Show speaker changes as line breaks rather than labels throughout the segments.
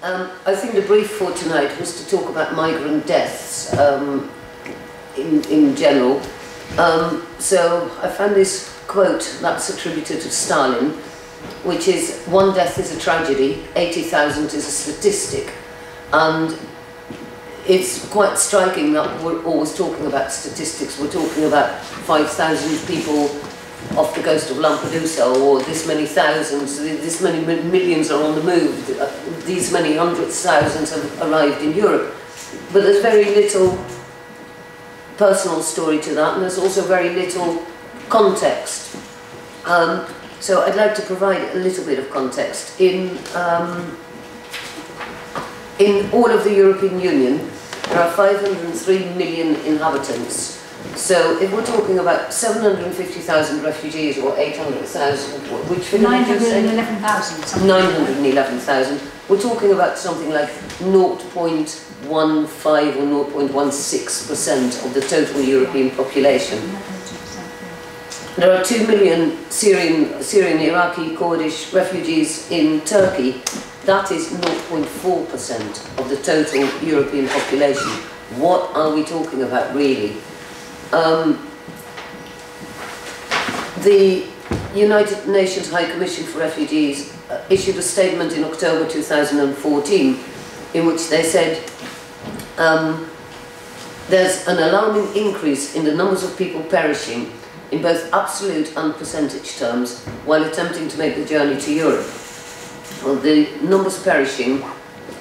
I think the brief for tonight was to talk about migrant deaths in general. So I found this quote that's attributed to Stalin, which is, "One death is a tragedy, 80,000 is a statistic." And it's quite striking that we're always talking about statistics. We're talking about 5,000 people off the coast of Lampedusa, or this many thousands, this many millions are on the move, these many hundreds of thousands have arrived in Europe. But there's very little personal story to that, and there's also very little context. So I'd like to provide a little bit of context. In all of the European Union, there are 503 million inhabitants. So if we're talking about 750,000 refugees or 800,000, which figure did you say?
911,000.
911,000. We're talking about something like 0.15 or 0.16% of the total European population. There are 2 million Syrian, Iraqi, Kurdish refugees in Turkey. That is 0.4% of the total European population. What are we talking about, really? The United Nations High Commission for Refugees issued a statement in October 2014 in which they said there's an alarming increase in the numbers of people perishing in both absolute and percentage terms while attempting to make the journey to Europe. Well, the numbers perishing,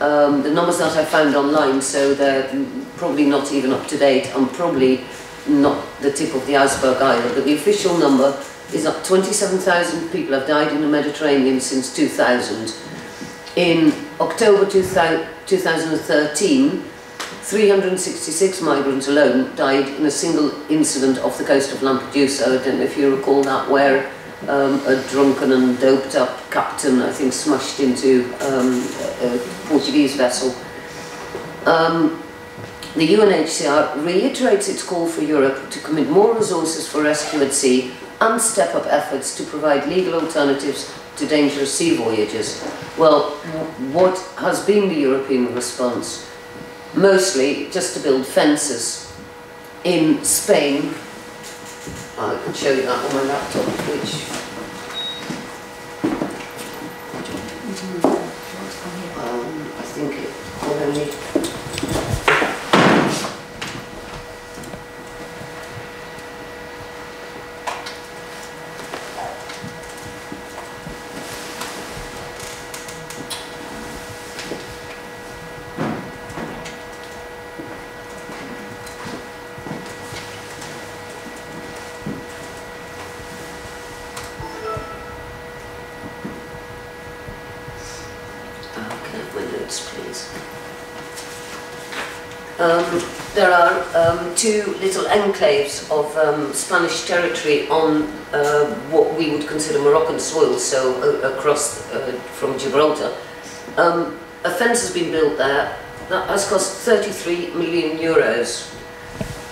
the numbers that I found online, so they're probably not even up to date and probably not the tip of the iceberg either, but the official number is that 27,000 people have died in the Mediterranean since 2000. In October 2013, 366 migrants alone died in a single incident off the coast of Lampedusa. I don't know if you recall that, where a drunken and doped up captain, I think, smashed into a Portuguese vessel. The UNHCR reiterates its call for Europe to commit more resources for rescue at sea and step up efforts to provide legal alternatives to dangerous sea voyages. Well, what has been the European response? Mostly just to build fences. In Spain, I can show you that on my laptop, which I think it will only... There are two little enclaves of Spanish territory on what we would consider Moroccan soil, so across from Gibraltar. A fence has been built there that has cost 33 million euros.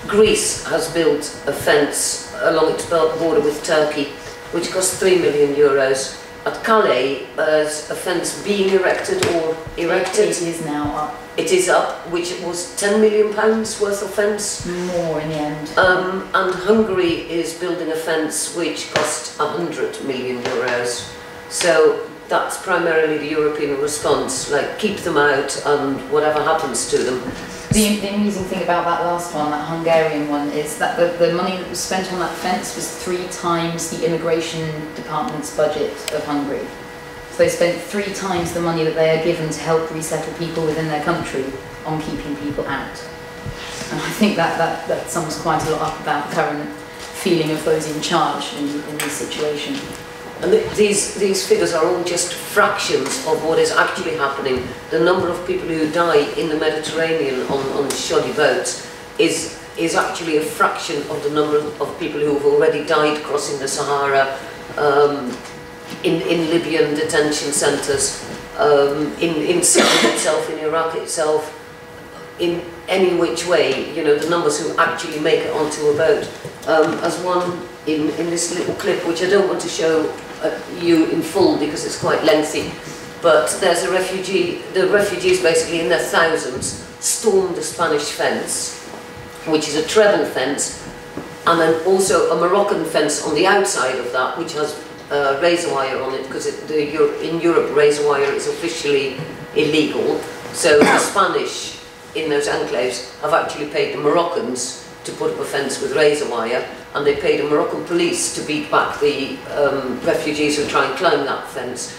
Greece has built a fence along its border with Turkey, which cost 3 million euros. At Calais, there's a fence being erected or erected.
It is now up.
It is up, which was £10 million worth of fence.
More in the end.
And Hungary is building a fence which cost 100 million euros. So that's primarily the European response, like keep them out and whatever happens to them.
The amusing thing about that last one, that Hungarian one, is that the money that was spent on that fence was 3 times the immigration department's budget of Hungary. So they spent 3 times the money that they are given to help resettle people within their country on keeping people out. And I think that sums quite a lot up about the current feeling of those in charge in this situation.
And these figures are all just fractions of what is actually happening. The number of people who die in the Mediterranean on shoddy boats is actually a fraction of the number of people who have already died crossing the Sahara, in Libyan detention centres, in Syria itself, in Iraq itself, in any which way, you know, the numbers who actually make it onto a boat. As one in this little clip, which I don't want to show you in full because it's quite lengthy, But there's a refugee, the refugees basically in their thousands stormed the Spanish fence, which is a treble fence, and then also a Moroccan fence on the outside of that, which has razor wire on it, because in Europe razor wire is officially illegal. So the Spanish in those enclaves have actually paid the Moroccans to put up a fence with razor wire, and they paid the Moroccan police to beat back the refugees who try and climb that fence.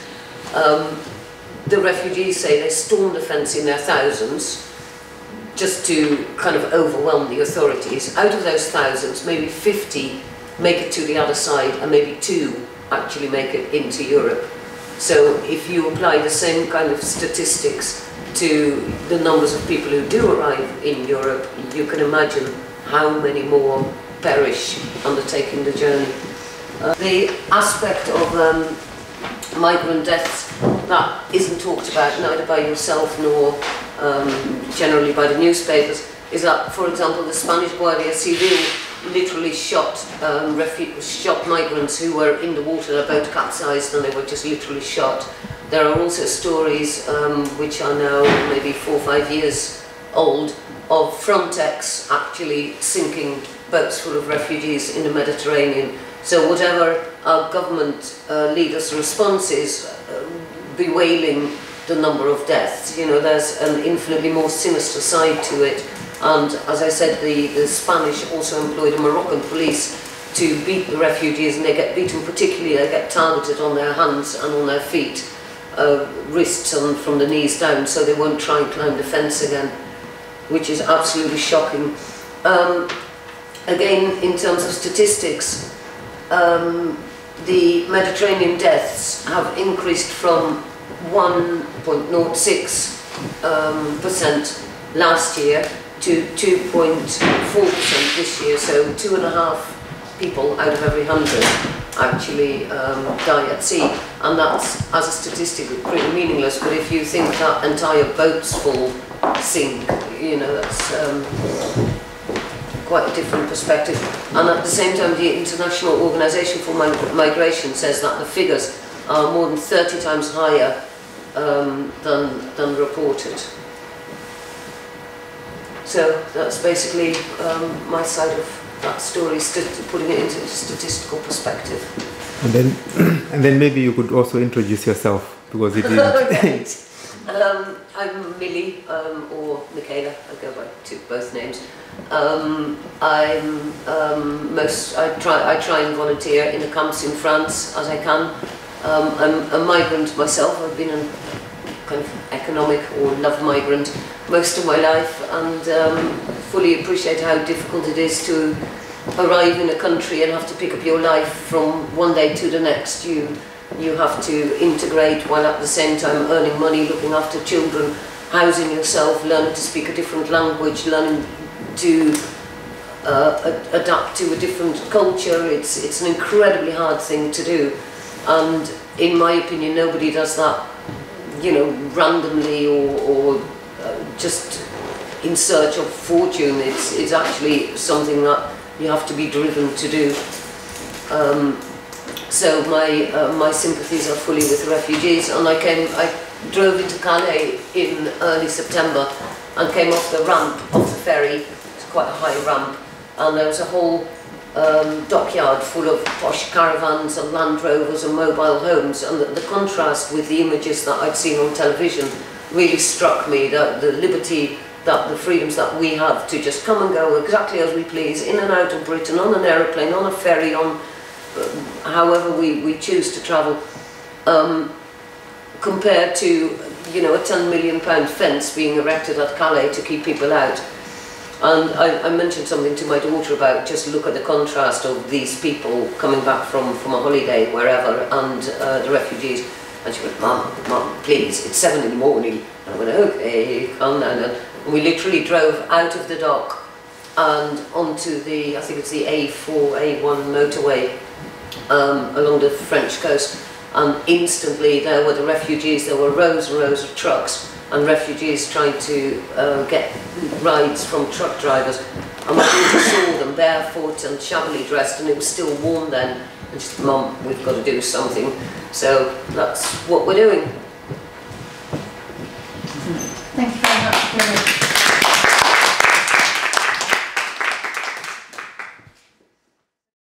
The refugees say they stormed the fence in their thousands just to kind of overwhelm the authorities. Out of those thousands, maybe 50 make it to the other side, and maybe 2 actually make it into Europe. So if you apply the same kind of statistics to the numbers of people who do arrive in Europe, you can imagine how many more perish undertaking the journey. The aspect of migrant deaths that isn't talked about neither by yourself nor generally by the newspapers is that, for example, the Spanish Guardia Civil literally shot migrants who were in the water. Their boat capsized and they were just literally shot. There are also stories which are now maybe 4 or 5 years old of Frontex actually sinking boats full of refugees in the Mediterranean. So whatever our government leaders' response is, bewailing the number of deaths, you know, there's an infinitely more sinister side to it. And as I said, the Spanish also employed the Moroccan police to beat the refugees, and they get beaten particularly, they get targeted on their hands and on their feet, wrists and from the knees down, so they won't try and climb the fence again, which is absolutely shocking. Again, in terms of statistics, the Mediterranean deaths have increased from 1.06% last year to 2.4% this year, so 2.5 people out of every 100 actually die at sea, and that's, as a statistic, pretty meaningless. But if you think that entire boats full sink, you know, that's quite a different perspective. And at the same time, the International Organization for Migration says that the figures are more than 30 times higher than reported. So that's basically my side of that story, putting it into statistical perspective.
And then maybe you could also introduce yourself, because it is.
Right. I'm Millie, or Michaela. I go by both names. I try and volunteer in the camps in France as I can. I'm a migrant myself. I've been a kind of economic or love migrant most of my life, and fully appreciate how difficult it is to arrive in a country and have to pick up your life from one day to the next. You have to integrate while at the same time earning money, looking after children, housing yourself, learning to speak a different language, learning to adapt to a different culture. It's an incredibly hard thing to do, and in my opinion nobody does that, you know, randomly or just in search of fortune. It's actually something that you have to be driven to do. So my sympathies are fully with refugees, and I drove into Calais in early September and came off the ramp of the ferry. It's quite a high ramp, and there was a whole dockyard full of posh caravans and Land Rovers and mobile homes, and the contrast with the images that I'd seen on television really struck me, that the liberty, that the freedoms that we have to just come and go exactly as we please, in and out of Britain, on an aeroplane, on a ferry, on however we choose to travel, compared to, you know, a £10 million fence being erected at Calais to keep people out. And I mentioned something to my daughter about, just look at the contrast of these people coming back from a holiday, wherever, and the refugees. And she went, Mum, please, it's 7 in the morning. And I went, okay, calm down. And we literally drove out of the dock and onto the, I think it's the A4, A1 motorway along the French coast. And instantly there were the refugees, there were rows and rows of trucks and refugees trying to get rides from truck drivers. And my daughter saw them barefoot and shabbily dressed, and it was still warm then. And she said, Mum, we've got to do something. So that's what we're doing.
Thank you very much for coming.